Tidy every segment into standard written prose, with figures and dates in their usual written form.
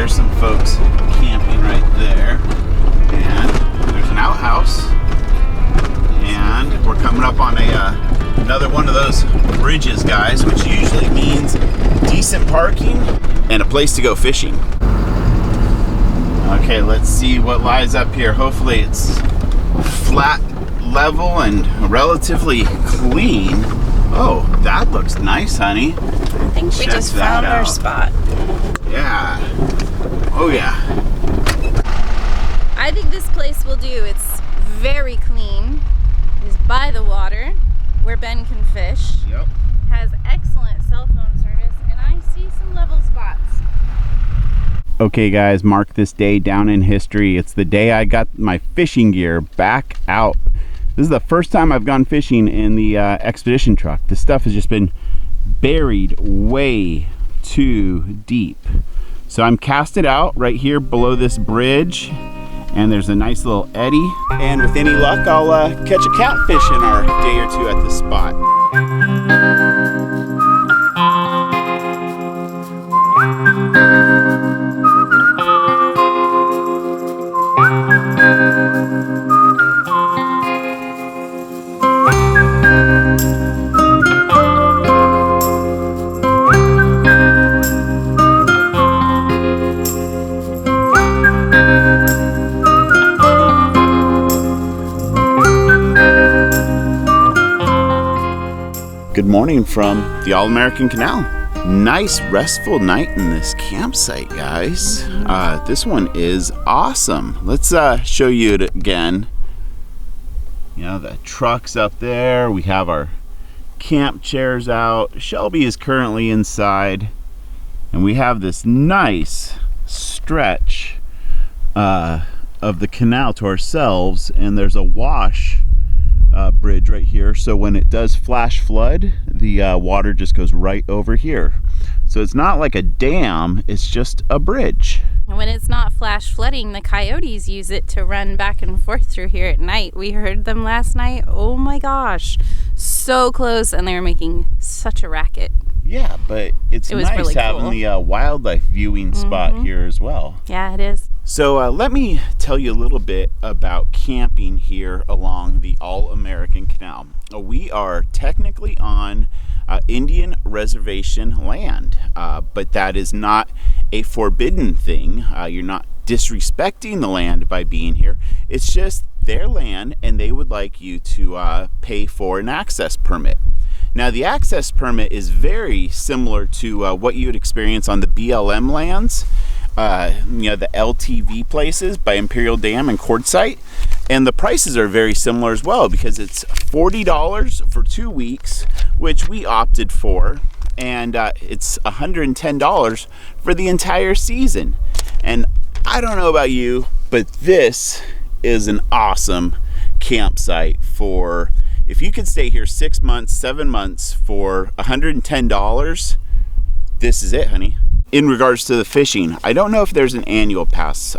there's some folks camping right there. And there's an outhouse. And we're coming up on another one of those bridges, guys, which usually means decent parking and a place to go fishing. Okay, let's see what lies up here. Hopefully it's flat, level, and relatively clean. Oh, that looks nice, honey. I think we just found our spot. Yeah. Oh, yeah. I think this place will do. It's very clean. It's by the water where Ben can fish. Yep. Has excellent cell phone service, and I see some level spots. Okay, guys, mark this day down in history. It's the day I got my fishing gear back out. This is the first time I've gone fishing in the expedition truck. This stuff has just been buried way too deep. So I'm cast it out right here below this bridge, and there's a nice little eddy. And with any luck, I'll catch a catfish in our day or two at this spot. Good morning from the All American Canal. Nice restful night in this campsite, guys. This one is awesome. Let's show you it again. You know, the truck's up there. We have our camp chairs out. Shelby is currently inside, and we have this nice stretch of the canal to ourselves, and there's a wash bridge right here, so when it does flash flood, the water just goes right over here. So it's not like a dam, it's just a bridge. When it's not flash flooding, the coyotes use it to run back and forth through here at night. We heard them last night. Oh my gosh, so close, and they were making such a racket. Yeah, but it was nice really having cool. The wildlife viewing spot here as well. Yeah, it is. So let me tell you a little bit about camping here along the All American Canal. We are technically on Indian reservation land, but that is not a forbidden thing. You're not disrespecting the land by being here. It's just their land, and they would like you to pay for an access permit. Now, the access permit is very similar to what you would experience on the BLM lands, you know, the LTV places by Imperial Dam and Quartzsite. And the prices are very similar as well, because it's $40 for 2 weeks, which we opted for, and it's $110 for the entire season. And I don't know about you, but this is an awesome campsite for, if you could stay here 6 months, 7 months for $110, this is it, honey. In regards to the fishing, I don't know if there's an annual pass.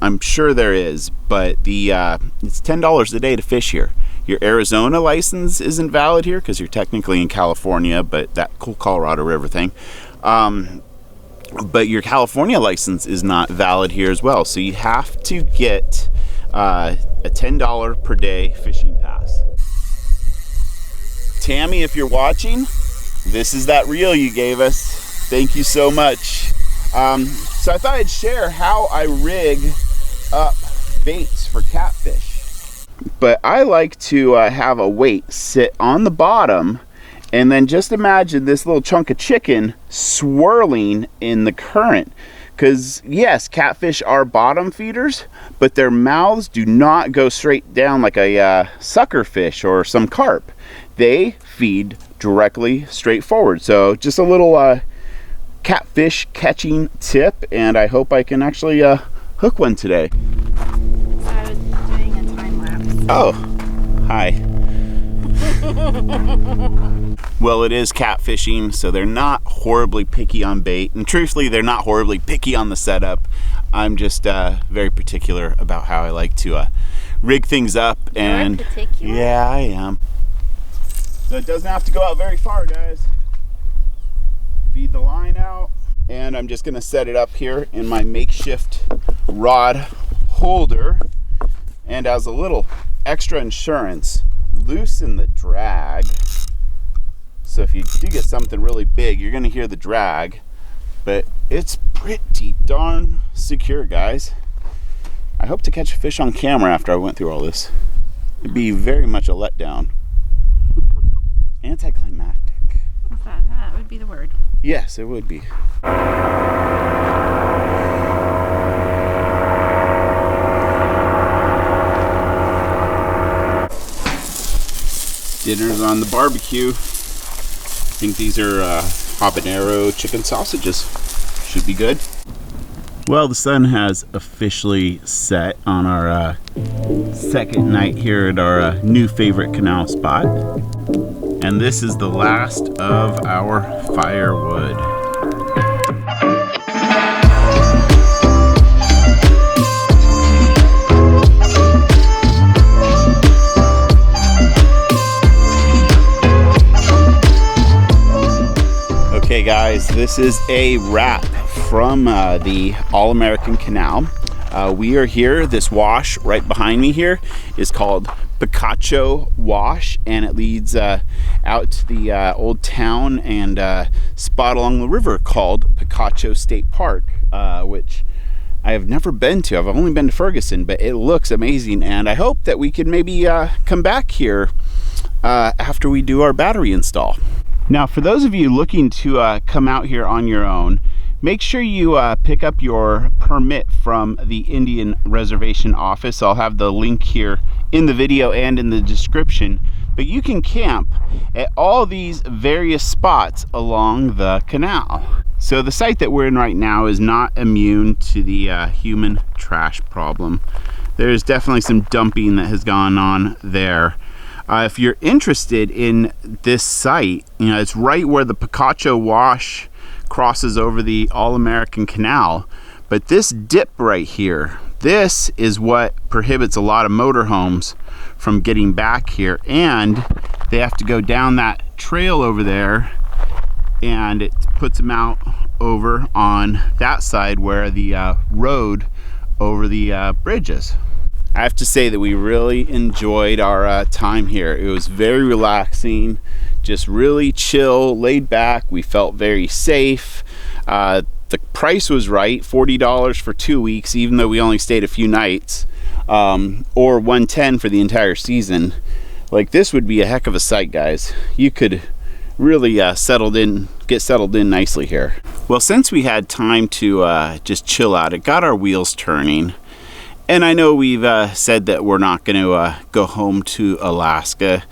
I'm sure there is, but it's $10 a day to fish here. Your Arizona license isn't valid here because you're technically in California, but that cool Colorado River thing. But your California license is not valid here as well. So you have to get a $10 per day fishing pass. Tammy, if you're watching, this is that reel you gave us. Thank you so much. So I thought I'd share how I rig up baits for catfish. But I like to have a weight sit on the bottom, and then just imagine this little chunk of chicken swirling in the current. Because yes, catfish are bottom feeders, but their mouths do not go straight down like a sucker fish or some carp. They feed directly straight forward. So just a little catfish catching tip, and I hope I can actually hook one today. So I was doing a time lapse. Oh, hi. Well, it is catfishing, so they're not horribly picky on bait, and truthfully, they're not horribly picky on the setup. I'm just very particular about how I like to rig things up. And yeah, I am. So it doesn't have to go out very far, guys. Feed the line out, and I'm just gonna set it up here in my makeshift rod holder. And as a little extra insurance, loosen the drag. So if you do get something really big, you're gonna hear the drag, but it's pretty darn secure, guys. I hope to catch a fish on camera after I went through all this. It'd be very much a letdown. Anticlimactic. That would be the word. Yes, it would be. Dinner's on the barbecue. I think these are habanero chicken sausages. Should be good. Well, the sun has officially set on our second night here at our new favorite canal spot. And this is the last of our firewood. Okay guys, this is a wrap from the All American Canal. We are here, this wash right behind me here is called Picacho Wash, and it leads out to the old town and spot along the river called Picacho State Park, which I have never been to. I've only been to Ferguson, but it looks amazing, and I hope that we can maybe come back here after we do our battery install. Now, for those of you looking to come out here on your own, make sure you pick up your permit from the Indian Reservation office. I'll have the link here in the video and in the description. But you can camp at all these various spots along the canal. So the site that we're in right now is not immune to the human trash problem. There's definitely some dumping that has gone on there. If you're interested in this site, you know, it's right where the Picacho Wash crosses over the All American Canal. But this dip right here, this is what prohibits a lot of motorhomes from getting back here, and they have to go down that trail over there, and it puts them out over on that side where the road over the bridge is. I have to say that we really enjoyed our time here. It was very relaxing, just really chill, laid back. We felt very safe. The price was right, $40 for 2 weeks, even though we only stayed a few nights, or $110 for the entire season. Like, this would be a heck of a site, guys. You could really get settled in nicely here. Well, since we had time to just chill out, it got our wheels turning. And I know we've said that we're not going to go home to Alaska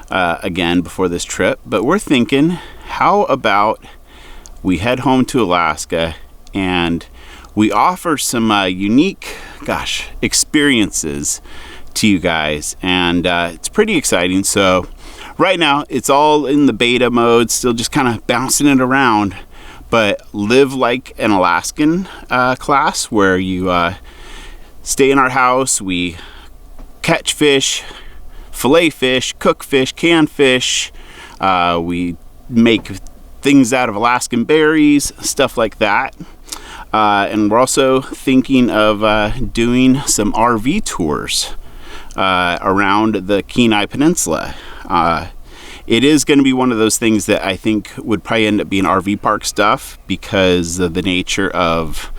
again before this trip, but we're thinking, how about we head home to Alaska and we offer some unique, experiences to you guys, and it's pretty exciting. So right now it's all in the beta mode, still just kind of bouncing it around, but Live Like an Alaskan class, where you stay in our house, we catch fish, fillet fish, cook fish, can fish, we make things out of Alaskan berries, stuff like that. And we're also thinking of doing some RV tours around the Kenai Peninsula. It is going to be one of those things that I think would probably end up being RV park stuff, because of the nature of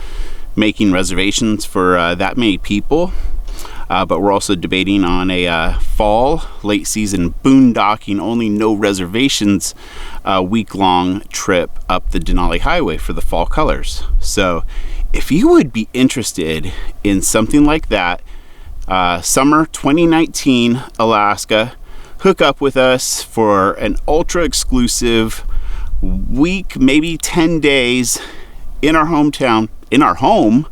making reservations for that many people. But we're also debating on a fall, late season boondocking, only no reservations, week-long trip up the Denali Highway for the fall colors. So if you would be interested in something like that, summer 2019 Alaska, hook up with us for an ultra exclusive week, maybe 10 days in our hometown, in our home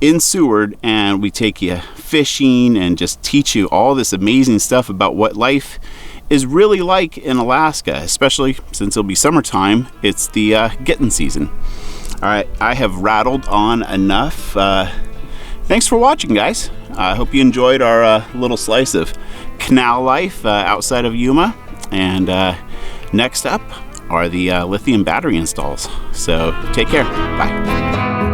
in Seward, and we take you fishing and just teach you all this amazing stuff about what life is really like in Alaska, especially since it'll be summertime. It's the getting season. All right, I have rattled on enough. Thanks for watching, guys. I hope you enjoyed our little slice of canal life outside of Yuma. And next up, are the lithium battery installs. So take care. Bye.